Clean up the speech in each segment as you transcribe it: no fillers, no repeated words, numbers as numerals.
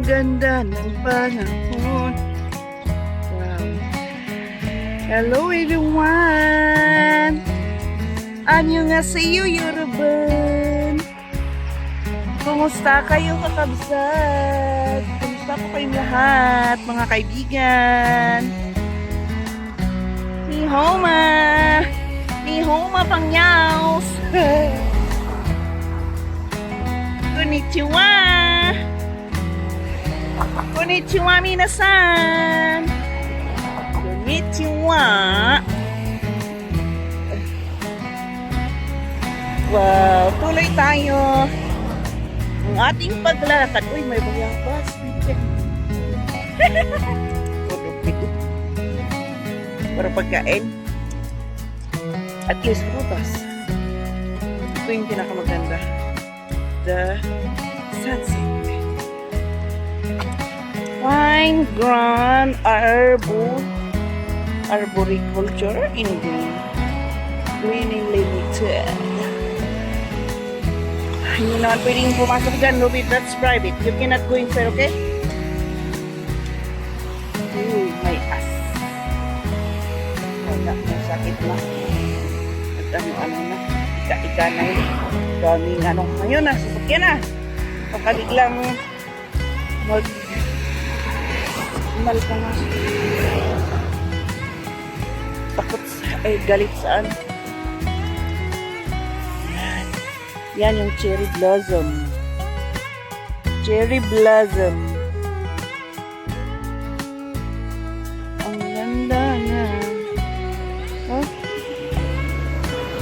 ganda ng panahon. Wow. Hello everyone! Annyeonghaseyo 여러분! Kumusta kayo kakabsat? Kumusta po kayong lahat mga kaibigan? Ni Homa pangyaws! Konnichiwa! Konnichiwa minasan! Konnichiwa! Wow, tuloy tayo ang ating paglalakad. Uy, may bayabas. Para pagkain. At least prutas. Ito yung pinakamaganda. The sunset. Fine ground arboriculture in Greening Limited. Hindi naman pwedeng pumasok dyan, Ruby. That's private. You cannot go inside, okay? Uy, may as. Wala, may sakit na. At ano na. Ika-ika na yun. Daming ano. Ngayon na, sasakyan na. Pagkaliglang mal ka na. Takot sa, galit saan. Yan yung cherry blossom. Cherry blossom. Ang ganda na. Oh?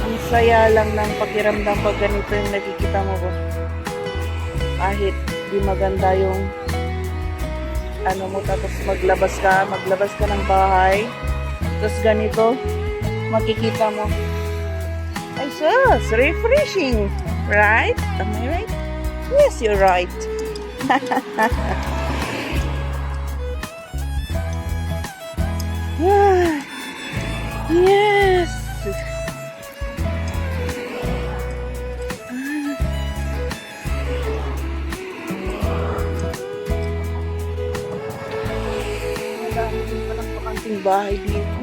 Ang saya lang ng pakiramdam pag ganito yung nakikita mo ba. Kahit di maganda yung ano mo, tapos maglabas ka ng bahay. Tapos ganito, makikita mo. Ay sus, refreshing. Right? Am I right? Yes, you're right. Yes. Madami din palang bakanting bahay dito.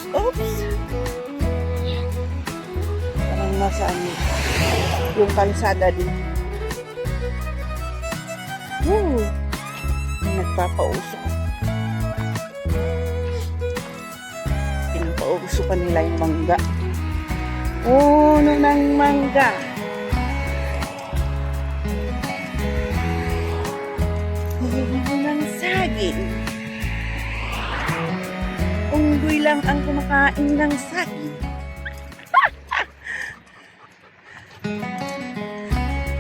Oops. Parang nasaan yung kalsada din. Nagpapausok. Pinapauso pa nila yung mangga. Puno ng mangga. Puno ng saging. Unggoy lang ang kumakain ng saging.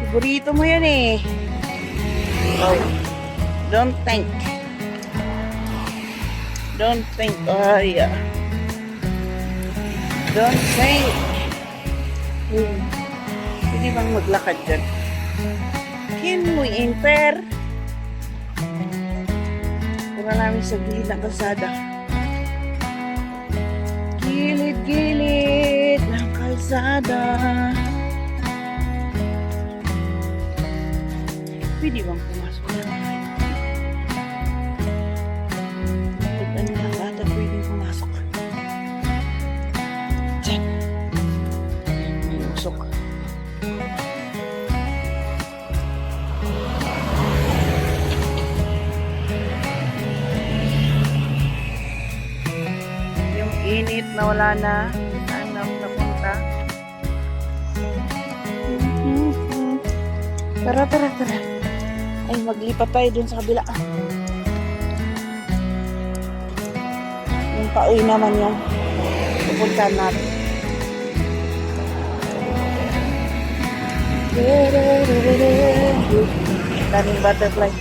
Paborito mo yan eh. Oh, don't think. Don't think. Oh, yeah. Don't think. Pwede bang maglakad dyan? Can we enter? Pura namin sa gilid ng kalsada. Gilid-gilid ng kalsada. Pwede bang pumasok na? Ano lang ata pwedeng pumasok? Diyan. May usok. Yung init na wala na. Saan na napunta? Tara. Ay, maglipat tayo dun sa kabila. Yung pauwi naman yung pupuntahan natin. Daming butterfly.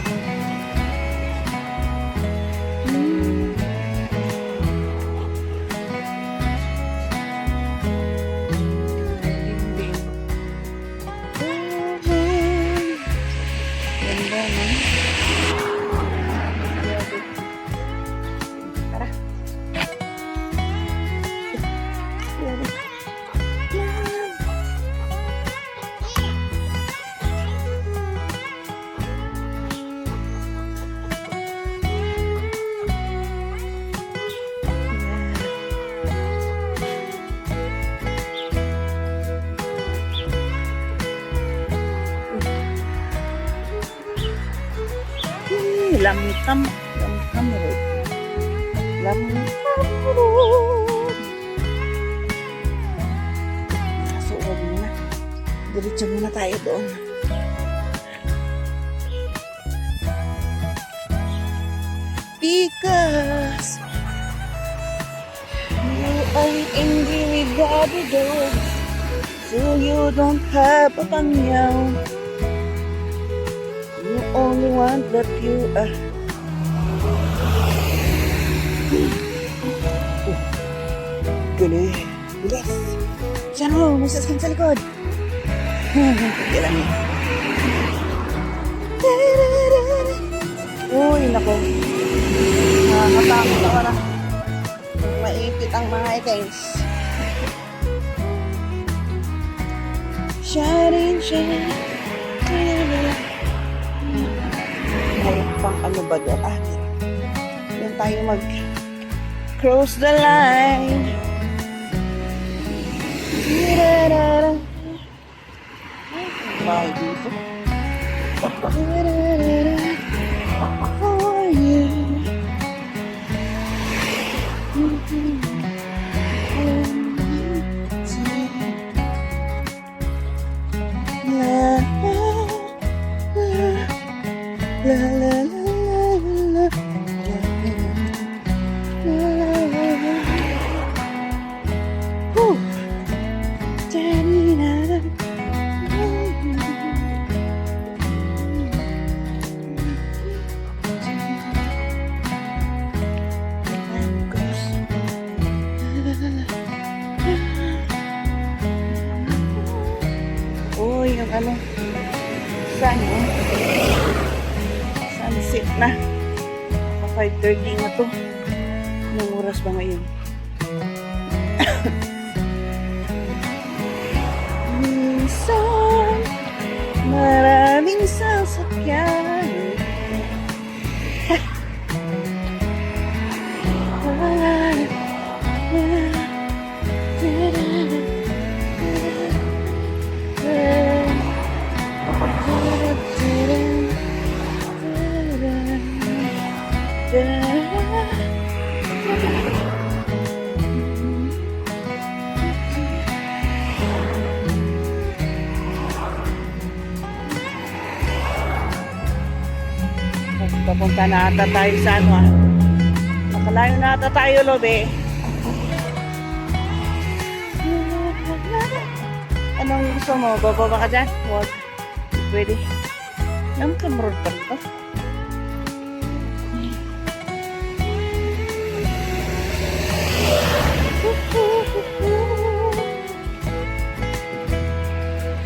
Lamkam Road. Lamkam Road. So, huwag muna. Diretso muna tayo doon. Because you are angry with the other dogs, so you don't have a pangyaw. You only want that you are. Oh, galing. Bilis. Diyan mo, may sasakyan sa likod. Kailan niya. Uy, nako. Nakakatakot ako na. Maipit ang mga items. Shining, shining. Mayroon pang ano ba doon? Yan tayo cross the line. Bahay dito. For you. La la la la la. Whew. Uy, yung ano, sunset na. 5:30 na to. Anong oras ba ngayon? Minsan, maraming sasakyan. Papunta na ata tayo sa ano. Nakalayo na ata tayo, Lobe. Anong gusto mo? Bababa ka dyan? Huwag. Pwede. Lamkam Road pa rin to.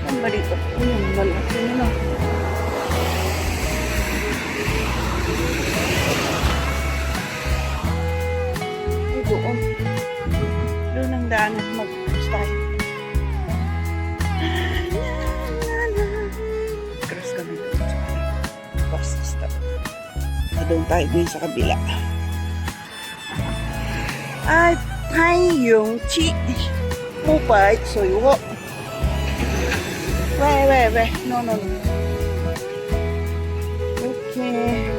Saan ba dito? Ayun, malaki na lang. Doon ang daanan mag-cross tayo. Cross kami doon sa bus stop. Doon tayo din sa kabila. At tayong upay soyo. We. No. Okay.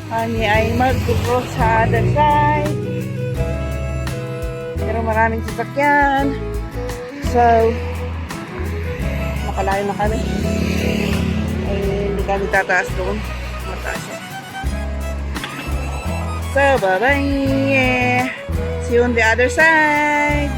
Kami ay mag-cross sa other side. Pero maraming sasakyan. So, makalayo na kami. Hindi kami tataas doon. Mataas siya. So, bye-bye. See you on the other side.